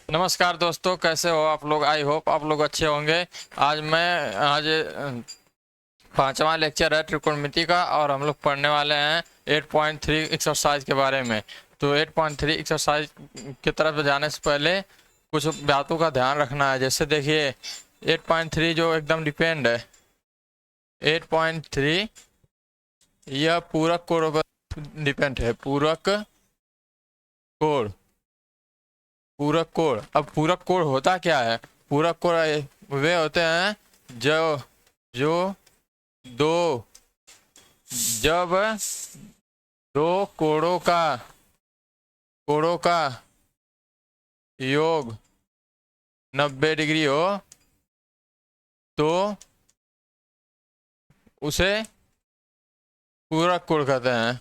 नमस्कार दोस्तों, कैसे हो आप लोग। आई होप आप लोग अच्छे होंगे। आज पांचवा लेक्चर है त्रिकोणमिति का और हम लोग पढ़ने वाले हैं 8.3 एक्सरसाइज के बारे में। तो 8.3 एक्सरसाइज की तरफ जाने से पहले कुछ बातों का ध्यान रखना है। जैसे देखिए 8.3 जो एकदम डिपेंड है। 8.3 यह पूरक कोण पर डिपेंड है। पूरक कोण। अब पूरक कोण होता क्या है। पूरक कोण वे होते हैं जो जो दो जब दो कोणों का योग 90 डिग्री हो तो उसे पूरक कोण कहते हैं।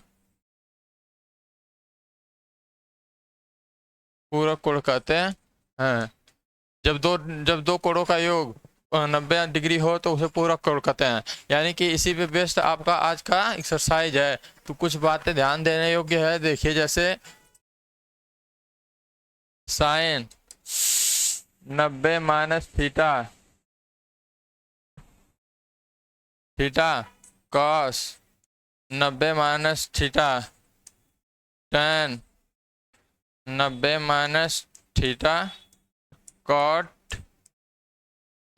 पूरक कोण कहते हैं। जब दो कोणों का योग 90 डिग्री हो तो उसे पूरक कोण कहते हैं। यानी कि इसी पे बेस्ड आपका आज का एक्सरसाइज है। तो कुछ बातें ध्यान देने योग्य है। देखिए जैसे sine 90 minus theta theta cos 90 minus theta tan 90 minus theta cot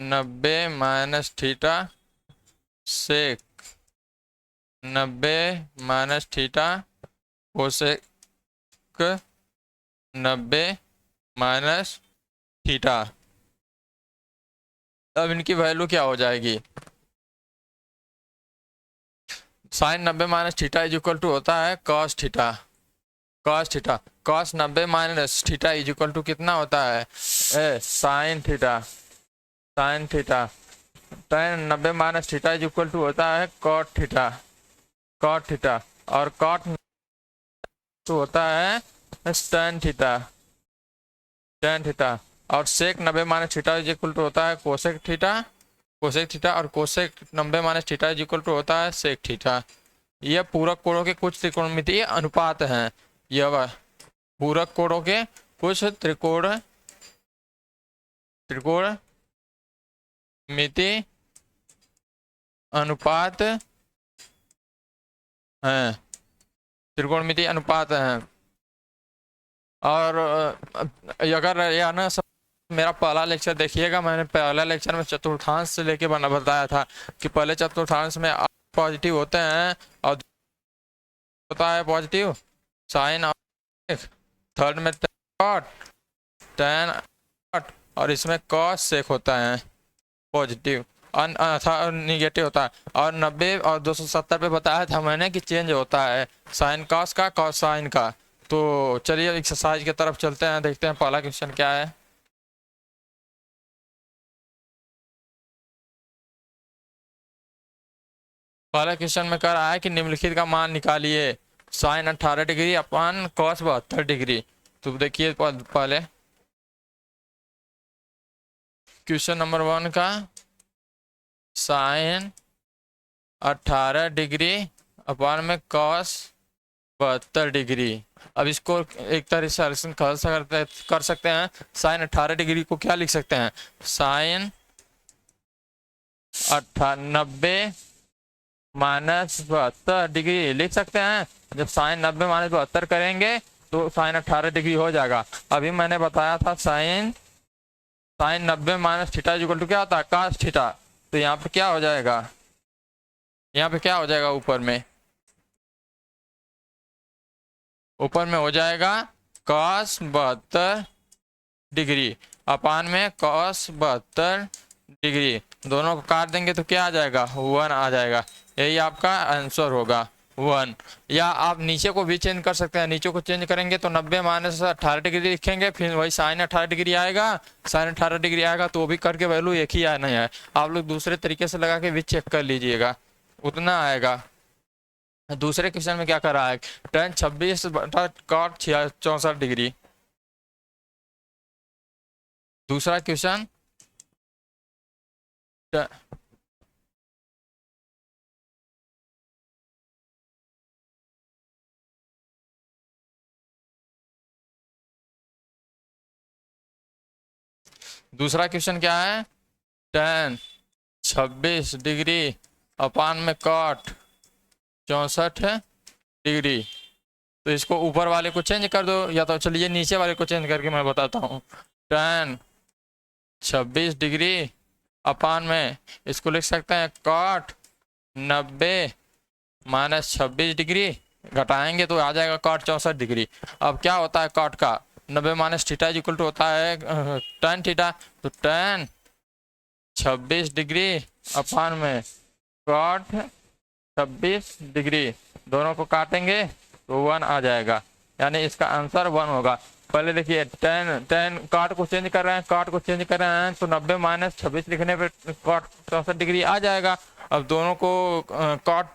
90 minus theta sec 90 minus theta cosec 90 minus theta. अब इनकी वैल्यू क्या हो जाएगी। Sine 90 minus theta is equal to होता है cos theta. Cos 90 minus theta is equal to कितना होता है sine theta. Tan 90 minus theta is equal to होता है कॉट थीटा। और कॉट तो होता है टेन थीटा। और sec 90 minus theta is equal to होता है कोसेक थीटा। और cosec 90 minus theta is equal to होता है सेक थीटा। यह पूरक कोणों के कुछ त्रिकोणमितीय अनुपात हैं। यह पूरक कोणों के कुछ त्रिकोणमिति अनुपात हैं। त्रिकोणमिति अनुपात हैं। और अगर यह ना सब मेरा पहला लेक्चर देखिएगा। मैंने पहला लेक्चर में चतुर्थांश से लेके बताया था कि पहले चतुर्थांश में पॉजिटिव होते हैं और होता है पॉजिटिव साइन और थर्ड में टेन और इसमें कॉस सेक होता है पॉजिटिव और निगेटिव होता है। और 90 और 270 पे बताया था मैंने कि चेंज होता है साइन कॉस का कॉस साइन का। तो चलिए एक्सरसाइज की तरफ चलते हैं, देखते हैं पहला क्वेश्चन क्या है। पहला क्वेश्चन में कह रहा है कि निम्नलिखित का मान निकालिए sine 18 degree upon cos 72 degree. तो देखिए पहले क्वेश्चन नंबर 1 का साइन 18 डिग्री अपान में कॉस 72 डिग्री। अब इसको एक तरह से कर सकते हैं। साइन 18 डिग्री को क्या लिख सकते हैं, साइन 90 माइनस 72 डिग्री लिख सकते हैं। जब साइन 90 माइनस 72 करेंगे तो साइन 18 डिग्री हो जाएगा। अभी मैंने बताया था sine 90 minus theta equal to क्या होता है कास थीटा। तो यहाँ पे क्या हो जाएगा, ऊपर में हो जाएगा कॉस 72 डिग्री अपान में कॉस 72 डिग्री। दोनों को काट देंगे तो क्या आ जाएगा, 1 आ जाएगा। यही आपका आंसर होगा 1। या आप नीचे को भी चेंज कर सकते हैं। नीचे को चेंज करेंगे तो 90 माइनस 18 डिग्री लिखेंगे, फिर वही साइन 18 डिग्री आएगा। साइन 18 डिग्री आएगा तो वो भी करके वैल्यू एक ही आना है। आप लोग दूसरे तरीके से लगा के भी चेक कर लीजिएगा, उतना आएगा। दूसरे क्वेश्चन में क्या कर रहा है, टेन 26 बटा कॉट 64 डिग्री। दूसरा क्वेश्चन दूसरा क्वेश्चन क्या है, tan 26 डिग्री अपान में cot 64 डिग्री। तो इसको ऊपर वाले को चेंज कर दो, या तो चलिए नीचे वाले को चेंज करके मैं बताता हूँ। tan 26 डिग्री अपान में इसको लिख सकते हैं cot 90 माइनस 26 डिग्री, घटाएंगे तो आ जाएगा cot 64 डिग्री। अब क्या होता है cot का 90 माइनस थीटा इक्वल टू होता है tan थीटा, तो tan 26 डिग्री अपान में cot 26 डिग्री, दोनों को काटेंगे तो 1 आ जाएगा, यानी इसका आंसर 1 होगा। पहले देखिए tan cot को चेंज कर रहे हैं, cot को चेंज कर रहे हैं, तो 90 माइनस 26 लिखने पे cot 64 डिग्री आ जाएगा। अब दोनों को cot,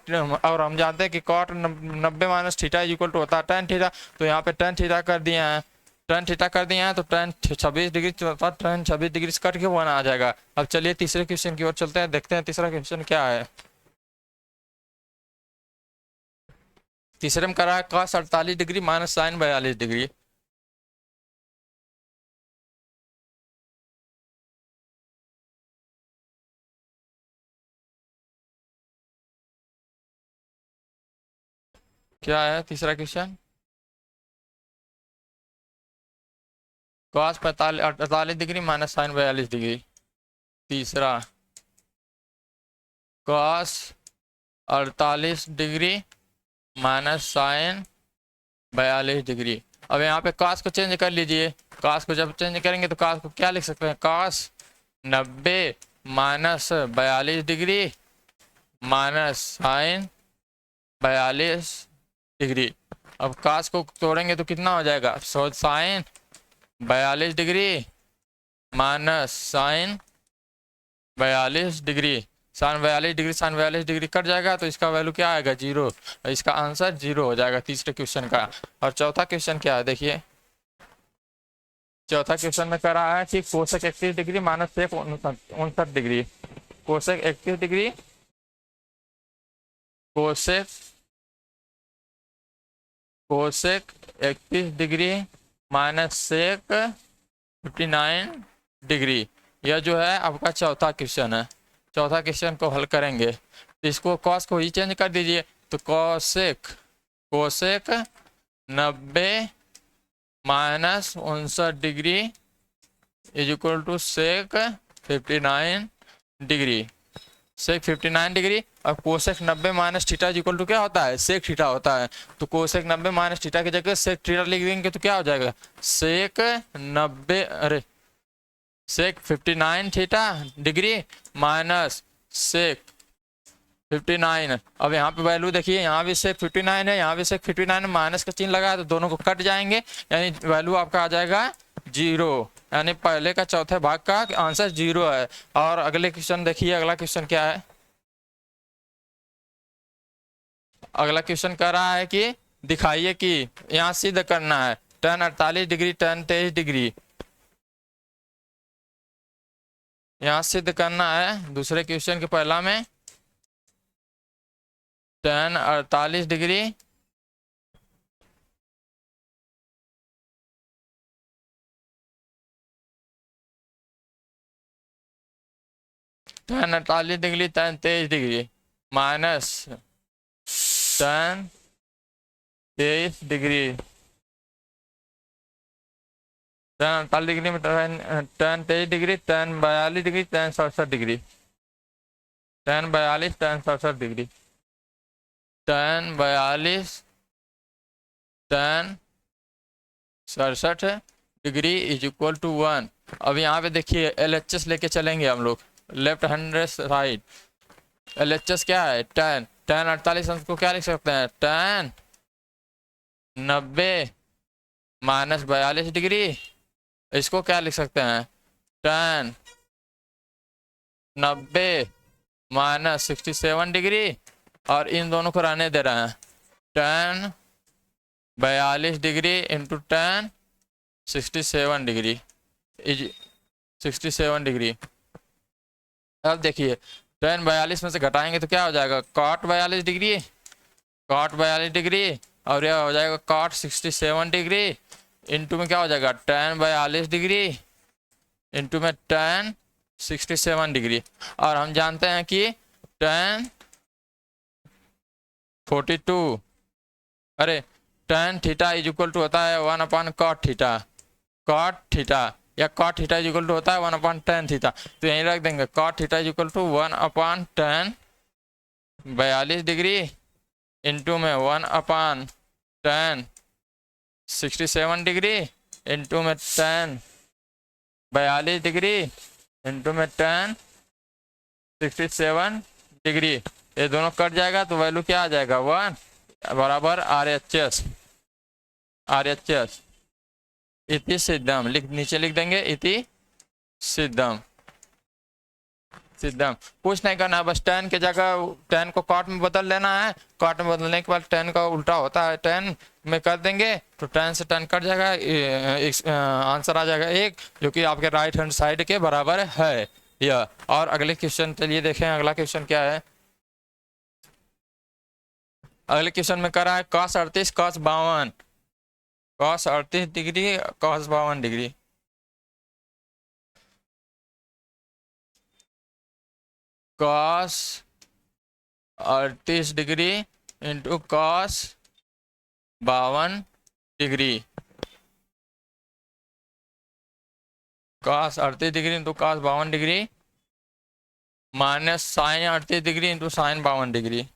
और हम जानते हैं कि cot 90 minus theta equal to होता है tan थीटा, तो यहाँ पे tan थीटा कर दिए हैं, tan थीटा कर दिए हैं, तो tan 26 डिग्री tan 26 डिग्री से कट के 1 आ जाएगा। अब चलिए तीसरे क्वेश्चन की ओर चलते हैं, देखते हैं तीसरा क्वेश्चन क्या है। तीसरे में करा है cos 48 degree minus sine 42 degree. क्या है तीसरा question, cos 48 degree minus sine 42 degree. तीसरा cos 48 degree minus sine 42 degree. अब यहाँ पे cos को चेंज कर लीजिए, cos को जब चेंज करेंगे तो cos को क्या लिख सकते हैं, cos 90 minus 42 degree minus sine 42 degree. अब cos को तोड़ेंगे तो कितना हो जाएगा, sine 42 degree minus sine 42 degree, sine 42 degree cut जाएगा, तो इसका वैल्यू क्या आएगा, 0। इसका आंसर 0 हो जाएगा तीसरे क्वेश्चन का। और चौथा क्वेश्चन क्या है, देखिए चौथा क्वेश्चन में कर रहा है कि cosec 31 degree minus sec 59 degree. Cosec 31 degree, cosec 31 degree minus sec 59 degree, यह जो है आपका चौथा क्वेश्चन है। चौथा क्वेश्चन को हल करेंगे तो इसको cos को ही चेंज कर दीजिए, तो cosec 90 minus 59 degree is equal to sec 59 degree. Sec 59 degree और cosec 90 minus theta equal to क्या होता है, सेक थीटा होता है। तो कोसेक 90 माइनस थीटा की जगह सेक थीटा लिख देंगे तो क्या हो जाएगा, सेक 90 अरे सेक 59 थीटा डिग्री माइनस सेक 59। अब यहाँ पे वैल्यू देखिए, यहाँ भी सेक 59 है, यहाँ भी सेक 59 माइनस का चिन्ह लगा है, तो दोनों को कट जाएंगे, यानी वैल्यू आपका आ जाएगा 0, यानी पहले का चौथे भाग का आंसर 0 है। और अगले क्वेश्चन देखिए, अगला क्वेश्चन क्या है, अगला क्वेश्चन कह रहा है कि दिखाइए कि यहाँ सिद्ध करना है tan 48 डिग्री tan 23 डिग्री, यहाँ सिद्ध करना है दूसरे क्वेश्चन के पहला में tan 48 degree tan 48 degree tan 23 degree minus tan 23 degree, tan 48 degree में tan 23 degree tan 42 degree tan 67 degree, tan 42 tan 67 degree, tan 42 tan 67 degree is equal to 1। अब यहाँ पे देखिए LHS लेके चलेंगे हम लोग लेफ्ट हैंड साइड। LHS क्या है, tan 48 हम को क्या लिख सकते हैं, tan 90 माइनस 42 डिग्री, इसको क्या लिख सकते हैं, tan 90 माइनस 67 डिग्री, और इन दोनों को रहने दे रहे हैं, tan 42 degree into tan 67 degree is 67 degree. अब देखिए tan 42 में से घटाएंगे तो क्या हो जाएगा, cot 42 डिग्री, cot 42 डिग्री, और यह हो जाएगा cot 67 डिग्री, इंटू में क्या हो जाएगा tan 42 डिग्री इंटू में tan 67 डिग्री, और हम जानते हैं कि tan 42, अरे tan theta is equal to होता है 1/cot थीटा, कॉट थीटा, या cot theta is equal to होता है 1/tan थीटा। तो यहीं रख देंगे cot theta is equal to 1/tan 42 degree into में 1/tan 67 डिग्री इंटू में tan 42 डिग्री इंटू में tan 67 डिग्री। ये दोनों कट जाएगा तो वैल्यू क्या आ जाएगा, 1 बराबर RHS, RHS इति सिद्धम, नीचे लिख देंगे इति सिद्धम, सिद्धम। कुछ नहीं करना है, बस tan के जगह tan को cot में बदल लेना है, cot में बदलने के बाद tan का उल्टा होता है tan में कर देंगे तो tan से tan कट जाएगा, आंसर आ जाएगा 1, जो कि आपके राइट हैंड साइड के बराबर है यह। और अगले क्वेश्चन चलिए देखें, अगला क्वेश्चन क्या है। अगले क्वेश्चन में करा है cos 38 cos 52, cos 38 degree cos 52 degree, cos 38 degree into cos 52 degree, cos 38 degree into cos 52 degree minus sine 38 degree into sine 52 degree,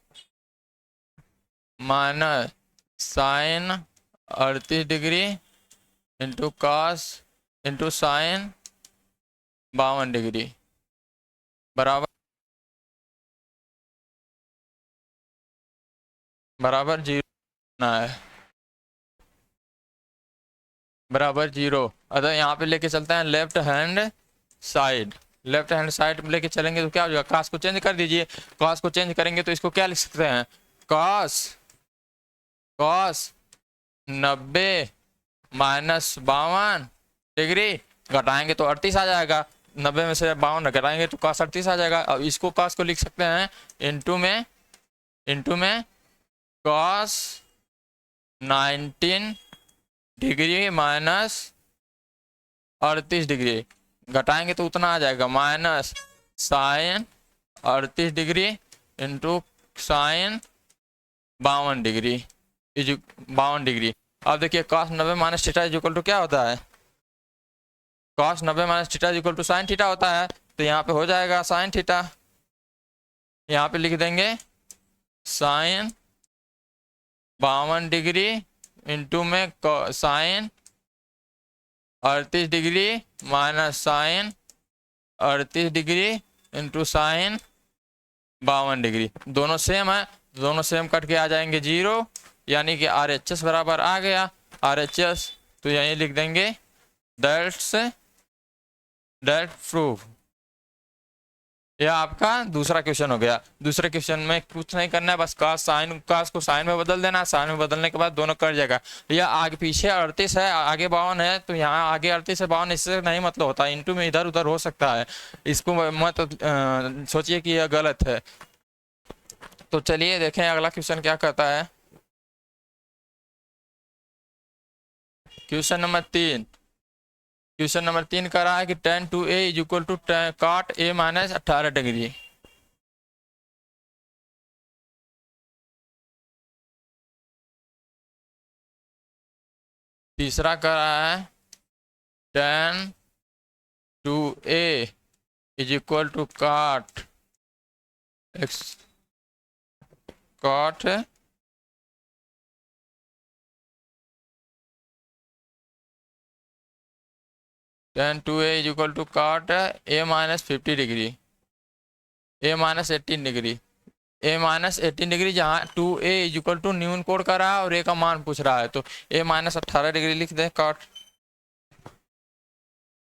minus sine 38 degree into cos into sine 52 degree बराबर बराबर 0 ना है, बराबर 0। अतः यहाँ पे लेके चलते हैं left hand side, left hand side में लेके चलेंगे तो क्या हो जाएगा, cos को चेंज कर दीजिए, cos को चेंज करेंगे तो इसको क्या लिख सकते हैं, cos cos 90 माइनस 52 डिग्री, घटाएंगे तो 38 आ जाएगा, 90 में से 52 घटाएंगे तो cos 38 आ जाएगा। अब इसको cos को लिख सकते हैं इंटू में cos 19 डिग्री माइनस 38 डिग्री, घटाएंगे तो उतना आ जाएगा minus sine 38 degree into sine 52 degree 52 degree. अब देखिए cos 90 minus theta is equal to क्या होता है, cos 90 minus theta is equal to sine theta होता है, तो यहाँ पे हो जाएगा साइन थीटा, यहाँ पे लिख देंगे साइन 52 डिग्री इंटू में sine 38 degree minus sine 38 degree into sine 52 degree, दोनों सेम है, दोनों सेम कट के आ जाएंगे 0, यानी कि RHS बराबर आ गया RHS। तो यहीं लिख देंगे दैट प्रूफ। यह आपका दूसरा क्वेश्चन हो गया। दूसरे क्वेश्चन में कुछ नहीं करना है, बस cos को साइन में बदल देना, साइन में बदलने के बाद दोनों कट जाएगा। यह आगे पीछे 38 है, आगे 52 है, तो यहाँ आगे 38 है 52 इससे नहीं मतलब होता, इंटू में इधर उधर हो सकता है, इसको मत सोचिए कि यह गलत है। तो चलिए देखें अगला क्वेश्चन क्या कहता है। क्वेश्चन नंबर 3, क्वेश्चन नंबर 3 कह रहा है कि tan 2a is equal to cot a minus 18 degree. तीसरा कह रहा है tan 2a is equal to cot tan 2a is equal to cot a minus 50 degree, a minus 18 degree, a minus 18 degree, जहाँ 2a is equal to न्यून कोड कर रहा है और a का मान पूछ रहा है, तो a माइनस 18 डिग्री लिख दें, cot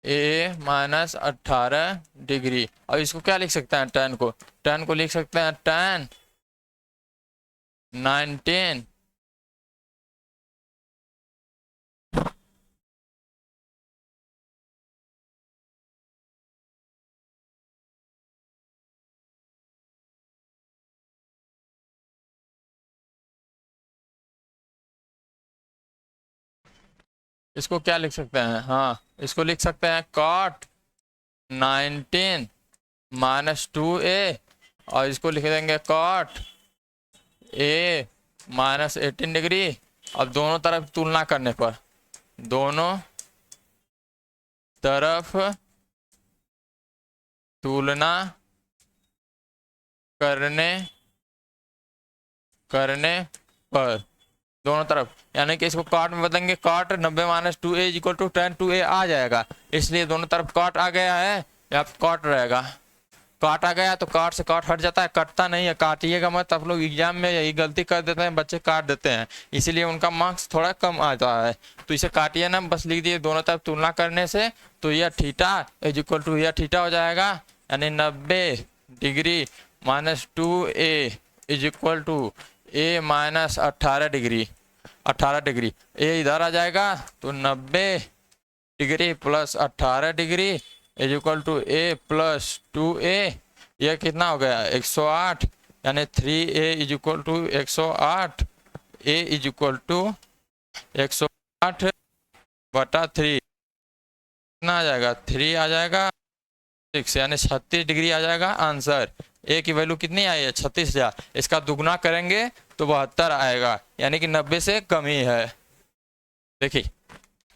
a माइनस 18 डिग्री। अब इसको क्या लिख सकते हैं, tan को लिख सकते हैं tan 19 इसको क्या लिख सकते हैं, हाँ इसको लिख सकते हैं cot 19 माइनस 2a, और इसको लिख देंगे कॉट a माइनस 18 डिग्री। अब दोनों तरफ तुलना करने पर, दोनों तरफ तुलना करने करने पर, दोनों तरफ, यानी कि इसको कॉट में बदलेंगे, cot 90 minus 2a equal to tan 2a आ जाएगा, इसलिए दोनों तरफ कॉट आ गया है, यहाँ कॉट रहेगा। कॉट आ गया तो कॉट से कॉट हट जाता है, कटता नहीं है। काटिएगा मत, आप लोग एग्जाम में यही गलती कर देते हैं, बच्चे काट देते हैं, इसीलिए उनका मार्क्स थोड़ा कम आता है। तो इसे काटिए ना, बस लिख दिए दोनों तरफ तुलना करने से, तो यह थीटा इज इक्वल टू यह थीटा हो जाएगा, यानी 90 degree minus 2a is equal to a minus 18 degree. 18 degree A इधर आ जाएगा, तो 90 degree plus 18 degree is equal to a plus 2a, यह कितना हो गया 108, यानी 3a is equal to 108, a is equal to 108 बटा 3, कितना आ जाएगा 3 आ जाएगा 6, यानी 36 डिग्री आ जाएगा आंसर। ए की वैल्यू कितनी आई है 36,000, इसका दुगना करेंगे तो 72 आएगा, यानी कि 90 से कम ही है। देखिए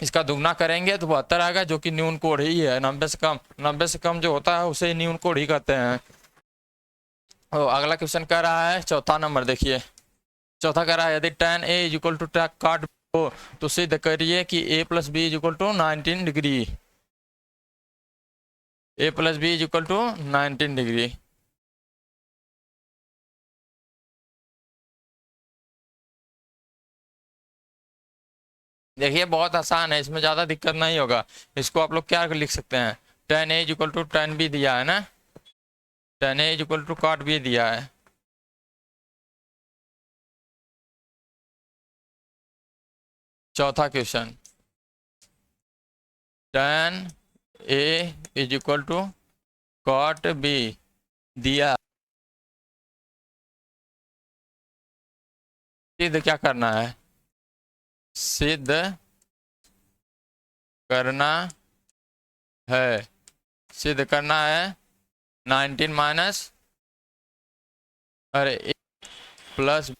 इसका दुगना करेंगे तो 72 आएगा, जो कि न्यून कोड ही है। 90 से कम, 90 से कम जो होता है उसे न्यून कोड ही कहते हैं। तो अगला क्वेश्चन कह रहा है चौथा नंबर, देखिए चौथा कह रहा है यदि tan a is equal to cot हो तो सिद्ध करिए कि a plus B is equal to 19 degree, a plus B is equal to 19 degree. देखिए बहुत आसान है, इसमें ज़्यादा दिक्कत नहीं होगा। इसको आप लोग क्या लिख सकते हैं, tan a is equal to tan b दिया है ना, tan a is equal to cot b दिया है। चौथा question, tan a is equal to cot b दिया, सिद्ध क्या करना है, सिद्ध करना है, सिद्ध करना है 19 माइनस अरे प्लस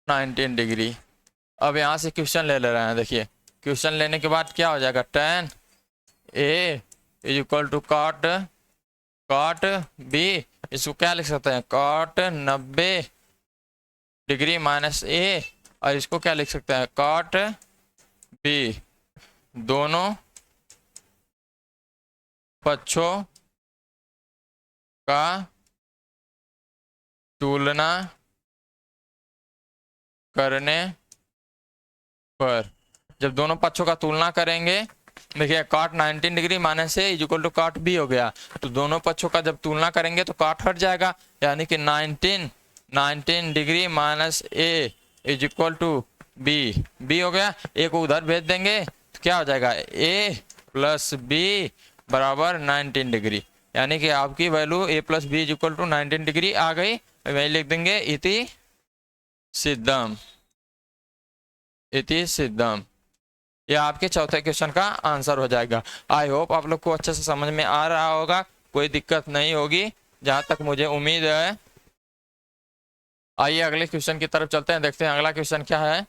19 डिग्री। अब यहाँ से क्वेश्चन ले रहे हैं, देखिए क्वेश्चन लेने के बाद क्या हो जाएगा, tan a is equal to cot b, इसको क्या लिख सकते हैं cot 90 डिग्री माइनस a, और इसको क्या लिख सकते हैं cot b। दोनों पक्षों का तुलना करने पर, जब दोनों पक्षों का तुलना करेंगे, देखिए cot 19 degree minus A is equal to cot b हो गया, तो दोनों पक्षों का जब तुलना करेंगे तो cot हट जाएगा, यानी कि 19 degree minus A is equal to B हो गया। ए को उधर भेज देंगे तो क्या हो जाएगा a प्लस बी बराबर 19 डिग्री, यानी कि आपकी value a plus B is equal to 19 degree आ गई। वही लिख देंगे इति सिद्धम, इति सिद्धम, यह आपके चौथे क्वेश्चन का आंसर हो जाएगा। आई होप आप लोग को अच्छे से समझ में आ रहा होगा, कोई दिक्कत नहीं होगी जहां तक मुझे उम्मीद है। आइए अगले क्वेश्चन की तरफ चलते हैं, देखते हैं अगला क्वेश्चन क्या है।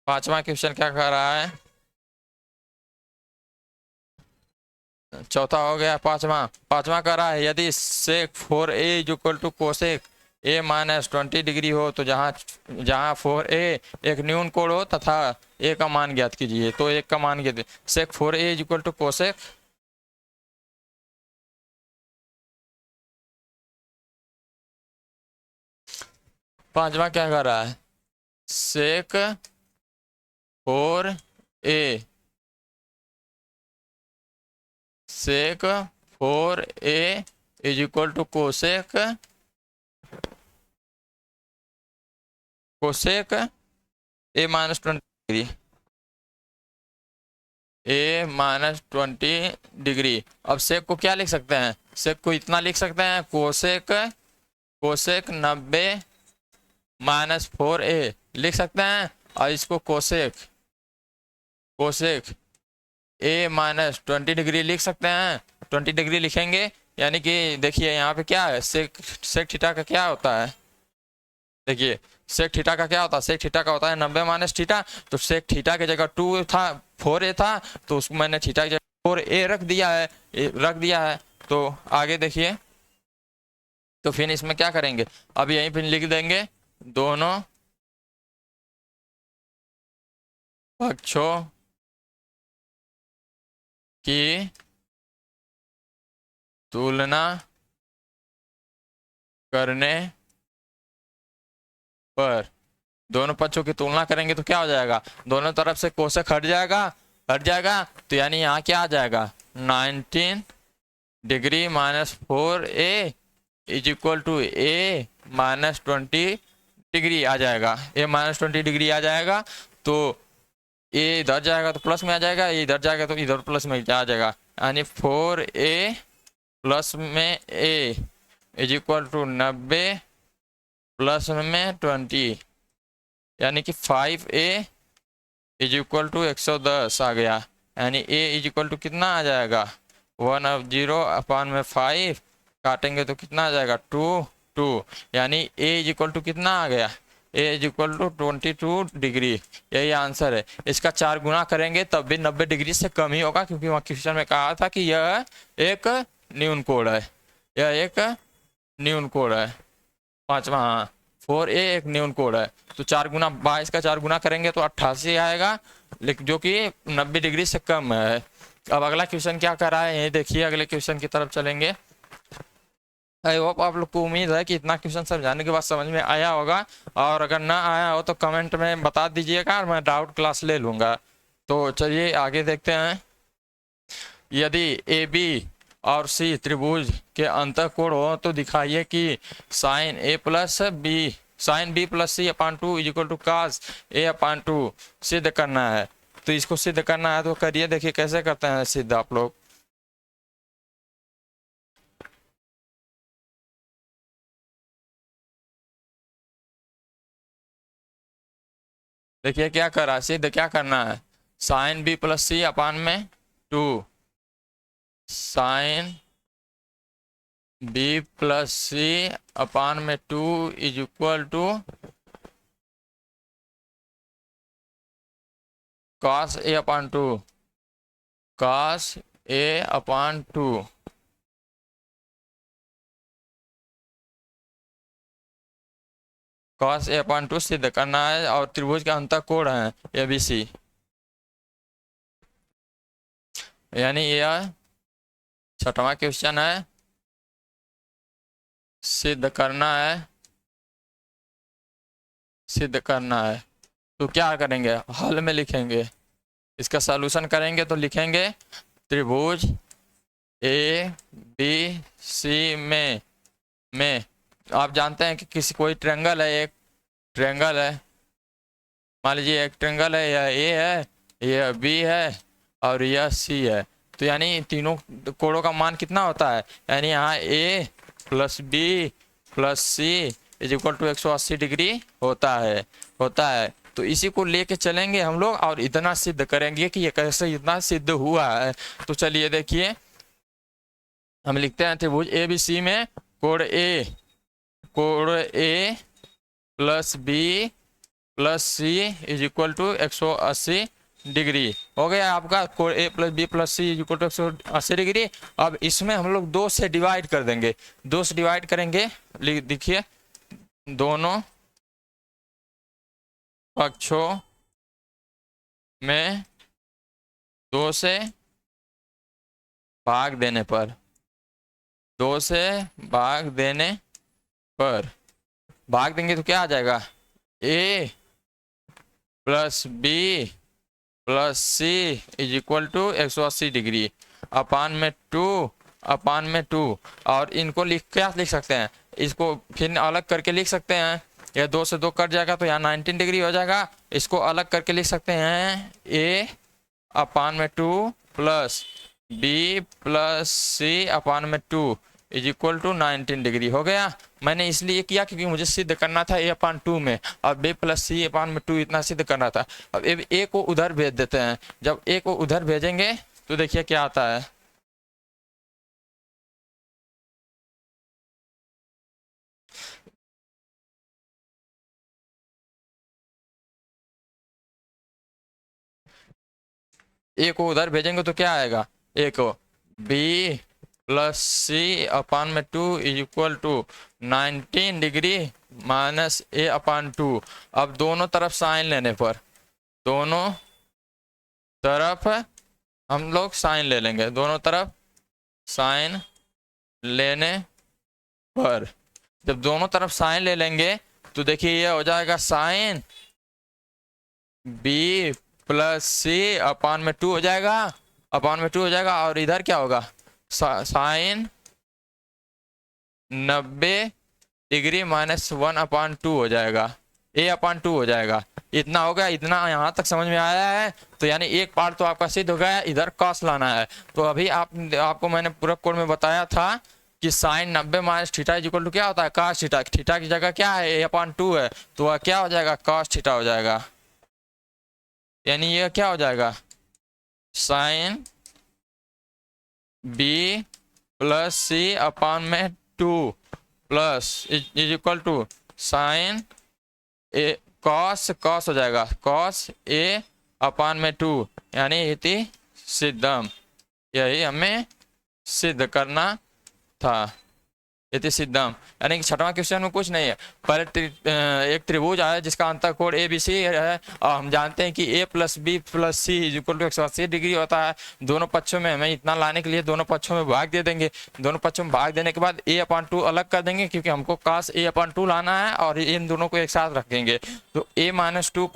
पांचवा क्वेश्चन क्या कह रहा है, चौथा हो गया, पांचवा कह रहा है यदि sec 4a is equal to cosec a minus 20 degree हो तो जहां 4a एक न्यून कोण हो तथा a का मान ज्ञात कीजिए। तो एक का मान ज्ञात, sec 4a is equal to cosec, पांचवा क्या कर रहा है sec 4a, sec 4a is equal to cosec a minus 20 degree, a minus 20 degree. अब सेक को क्या लिख सकते हैं, सेक को इतना लिख सकते हैं कोसेक 90 माइनस 4a लिख सकते हैं, और इसको कोसेक ए माइनस 20 डिग्री लिख सकते हैं। 20 डिग्री लिखेंगे यानी कि देखिए यहाँ पे क्या है, सेक थीटा का क्या होता है, देखिए सेक थीटा का क्या होता है, सेक थीटा का होता है 90 माइनस थीटा। तो सेक थीटा की जगह 2 था, 4a था, तो उसको मैंने थीटा की जगह 4a रख दिया है, रख दिया है। तो आगे देखिए, तो फिर इसमें क्या करेंगे, अब यहीं पे लिख देंगे दोनों पक्षों की तुलना करने पर, दोनों पक्षों की तुलना करेंगे तो क्या हो जाएगा, दोनों तरफ से कोसेक हट जाएगा, हट जाएगा। तो यानी यहाँ क्या आ जाएगा, 19 degree minus 4a is equal to a minus 20 degree आ जाएगा, a माइनस 20 डिग्री आ जाएगा। तो a इधर जाएगा तो प्लस में आ जाएगा, ये इधर जाएगा तो इधर प्लस में आ जाएगा, यानी 4a प्लस में a is equal to 90 plus में 20, यानी कि 5a इज इक्वल टू 110 आ गया। यानी a इज इक्वल टू कितना आ जाएगा, 1/0 अपान में 5 काटेंगे तो कितना आ जाएगा 2, यानी a इज इक्वल टू कितना आ गया, a is equal to 22 degree. यही आंसर है। इसका 4 गुना करेंगे तब भी 90 डिग्री से कम ही होगा, क्योंकि वहाँ क्वेश्चन में कहा था कि यह एक न्यून कोण है, यह एक न्यून कोण है। पांचवा, हाँ 4a एक न्यून कोण है। तो 4 गुना 22 का 4 गुना करेंगे तो 88 आएगा, लेकिन जो कि 90 डिग्री से कम है। अब अगला क्वेश्चन क्या कर रहा है ये देखिए, अगले क्वेश्चन की तरफ चलेंगे। आई होप आप लोग को उम्मीद है कि इतना क्वेश्चन समझाने के बाद समझ में आया होगा, और अगर ना आया हो तो कमेंट में बता दीजिएगा और मैं डाउट क्लास ले लूँगा। तो चलिए आगे देखते हैं। यदि ए बी और सी त्रिभुज के अंतःकोण हो तो दिखाइए कि sine A plus B, sine B plus C upon 2 is equal to cos A upon 2 सिद्ध करना है। तो इसको सिद्ध करना है तो करिए, देखिए कैसे करते हैं सिद्ध आप लोग। देखिए क्या कर रहा है, सिद्ध क्या करना है, sine B plus C upon में 2, sine B plus C upon में 2 is equal to cos A upon 2, cos A upon 2। Cos A upon 2 सिद्ध करना है, और त्रिभुज का अंतःकोण है ए बी सी, यानी यह छठवां क्वेश्चन है, सिद्ध करना है, सिद्ध करना है। तो क्या करेंगे, हल में लिखेंगे, इसका सॉल्यूशन करेंगे तो लिखेंगे त्रिभुज ए बी सी में आप जानते हैं कि किसी कोई ट्रायंगल है, एक ट्रायंगल है, मान लीजिए एक ट्रायंगल है, यह ए है, यह बी है और यह सी है। तो यानी तीनों कोणों का मान कितना होता है, यानी यहाँ A plus B plus C is equal to 180 degree होता है। तो इसी को लेके चलेंगे हम लोग और इतना सिद्ध करेंगे कि ये कैसे इतना सिद्ध हुआ है। तो चलिए देखिए, हम लिखते हैं त्रिभुज ए बी सी में कोण A plus B plus C is equal to 180 degree हो गया आपका, कोण A plus B plus C is equal to 180 degree. अब इसमें हम लोग 2 से डिवाइड कर देंगे, 2 से डिवाइड करेंगे, देखिए दोनों पक्षों में 2 से भाग देने पर, 2 से भाग देने पर भाग देंगे तो क्या आ जाएगा, A plus B plus C is equal to 180 degree upon में 2 और इनको क्या लिख सकते हैं, इसको फिर अलग करके लिख सकते हैं, यह 2 से 2 कट जाएगा तो यहाँ 19 डिग्री हो जाएगा। इसको अलग करके लिख सकते हैं ए अपान में 2 plus B plus C upon में 2 इज इक्वल टू 19 डिग्री हो गया। मैंने इसलिए किया क्योंकि मुझे सिद्ध करना था a/2 में, और b प्लस c/2 इतना सिद्ध करना था। अब a को उधर भेज देते हैं। जब a को उधर भेजेंगे तो देखिए क्या आता है। a को उधर भेजेंगे तो क्या आएगा, a को b plus c/2 is equal to 19 degree minus a/2। अब दोनों तरफ साइन लेने पर, दोनों तरफ हम लोग साइन ले लेंगे, दोनों तरफ साइन लेने पर जब दोनों तरफ साइन ले लेंगे तो देखिए ये हो जाएगा साइन b प्लस c/2 हो जाएगा, /2 हो जाएगा। और इधर क्या होगा, साइन 90 डिग्री माइनस 1/2 हो जाएगा, a/2 हो जाएगा। इतना हो गया, इतना यहाँ तक समझ में आया है। तो यानी एक पार्ट तो आपका सिद्ध हो गया, इधर कॉस लाना है। तो अभी आपको मैंने पूरा कोड में बताया था कि sine 90 minus theta is equal to क्या होता है, कॉस थीटा। थीटा की जगह क्या है, a/2 है, तो वह क्या हो जाएगा, कॉस थीटा हो जाएगा। यानी ये क्या हो जाएगा, sine b plus c/2 plus is equal to sine A cos हो जाएगा, कॉस a/2, यानी इति सिद्धम। यही हमें सिद्ध करना था, इति सिद्धम। यानी कि छठवां क्वेश्चन में कुछ नहीं है। पहले एक त्रिभुज है जिसका अंतःकोण ABC है, और हम जानते हैं कि a plus b plus c is equal to 180 degree होता है। दोनों पक्षों में हमें इतना लाने के लिए दोनों पक्षों में भाग दे देंगे। दोनों पक्षों में भाग देने के बाद a/2 अलग कर देंगे, क्योंकि हमको cos a/2 लाना है, और इन दोनों को एक साथ रखेंगे। तो a-2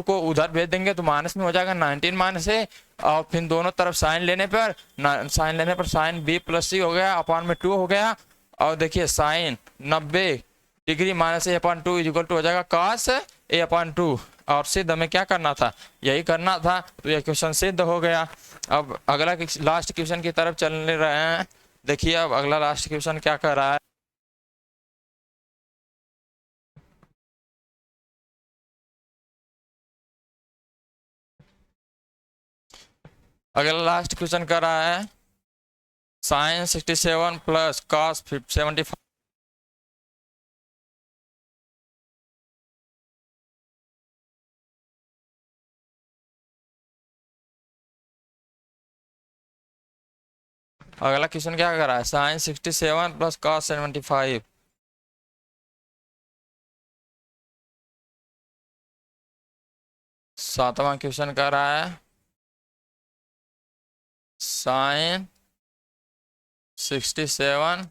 को उधर भेज देंगे तो माइनस में हो जाएगा 19 माइनस a, और फिर दोनों तरफ साइन लेने पर साइन b प्लस c हो गया, /2 हो गया। और देखिए sine 90 degree minus a/2 is equal to हो जाएगा cos a/2। और सिद्ध हमें क्या करना था, यही करना था। तो यह क्वेश्चन सिद्ध हो गया। अब अगला लास्ट क्वेश्चन की तरफ चलने रहे हैं। देखिए अब अगला लास्ट क्वेश्चन क्या कर रहा है। अगला लास्ट क्वेश्चन कर रहा है साइन 67 प्लस कॉस 75। अगला क्वेश्चन क्या कर रहा है, साइन 67 प्लस कॉस 75। सातवां क्वेश्चन कर रहा है साइन 67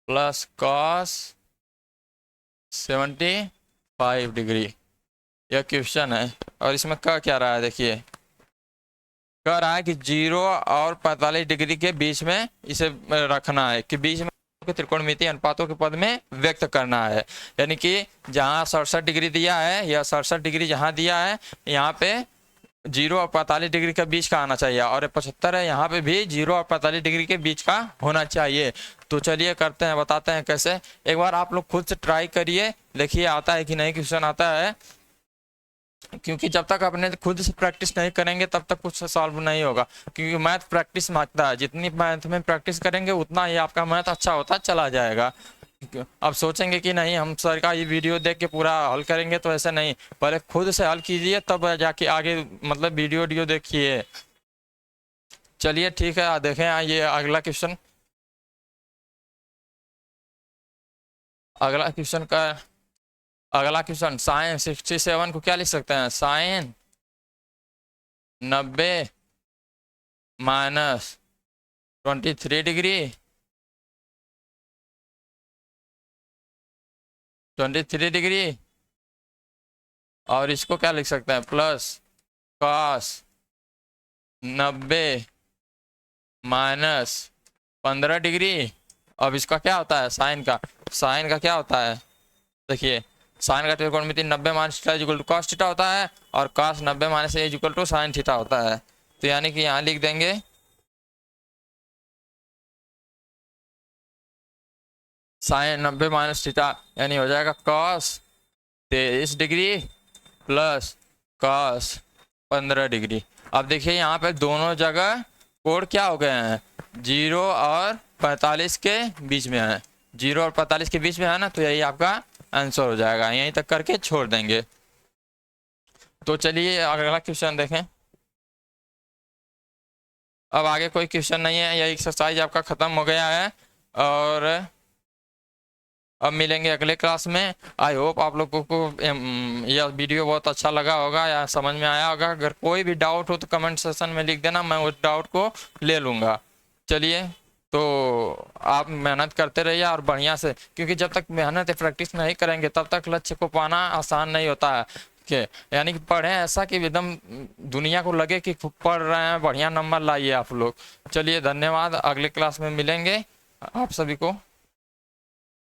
प्लस कॉस 75 डिग्री। यह क्वेश्चन है, और इसमें क्या रहा है, देखिए कह रहा है कि 0 और 45 डिग्री के बीच में इसे रखना है, कि बीच में त्रिकोणमितीय अनुपातों के पद में व्यक्त करना है। यानी कि जहाँ 67 डिग्री दिया है, या 67 डिग्री जहाँ दिया है, यहाँ पे 0 और 45 डिग्री के बीच का आना चाहिए, और 75 है, यहाँ पे भी 0 और 45 डिग्री के बीच का होना चाहिए। तो चलिए करते हैं, बताते हैं कैसे। एक बार आप लोग खुद से ट्राई करिए, देखिए आता है कि नहीं क्वेश्चन आता है। क्योंकि जब तक अपने खुद से प्रैक्टिस नहीं करेंगे तब तक कुछ सॉल्व नहीं होगा, क्योंकि मैथ प्रैक्टिस मांगता है। जितनी मैथ में प्रैक्टिस करेंगे उतना ही आपका मैथ अच्छा होता चला जाएगा। अब सोचेंगे कि नहीं हम सर का ये वीडियो देख के पूरा हल करेंगे, तो ऐसा नहीं, पहले खुद से हल कीजिए तब जाके आगे मतलब वीडियो देखिए। चलिए ठीक है, देखें ये अगला क्वेश्चन। अगला क्वेश्चन साइन 67 को क्या लिख सकते हैं, साइन 90 माइनस 23 डिग्री 23 डिग्री, और इसको क्या लिख सकते हैं, प्लस कॉस 90 माइनस 15 डिग्री। अब इसका क्या होता है, साइन का क्या होता है, देखिए साइन का त्रिकोणमिति 90 minus theta equal to cos theta होता है, और cos 90 minus A equal to sine theta होता है। तो यानी कि यहाँ लिख देंगे साइन 90 माइनस थीटा, यानी हो जाएगा cos 23 degree plus cos 15 degree. अब देखिए यहाँ पे दोनों जगह कोण क्या हो गए हैं, 0 और 45 के बीच में है, 0 और 45 के बीच में है ना, तो यही आपका आंसर हो जाएगा। यहीं तक करके छोड़ देंगे। तो चलिए अगला क्वेश्चन देखें। अब आगे कोई क्वेश्चन नहीं है, यह एक्सरसाइज आपका खत्म हो गया है और अब मिलेंगे अगले क्लास में। आई होप आप लोगों को यह वीडियो बहुत अच्छा लगा होगा या समझ में आया होगा। अगर कोई भी डाउट हो तो कमेंट सेक्शन में लिख देना, मैं उस डाउट को ले लूँगा। चलिए, तो आप मेहनत करते रहिए और बढ़िया से, क्योंकि जब तक मेहनत या प्रैक्टिस नहीं करेंगे तब तक लक्ष्य को पाना आसान नहीं होता है। कि यानी कि पढ़ें ऐसा कि एकदम दुनिया को लगे कि पढ़ रहे हैं, बढ़िया नंबर लाइए आप लोग। चलिए धन्यवाद, अगले क्लास में मिलेंगे आप सभी को।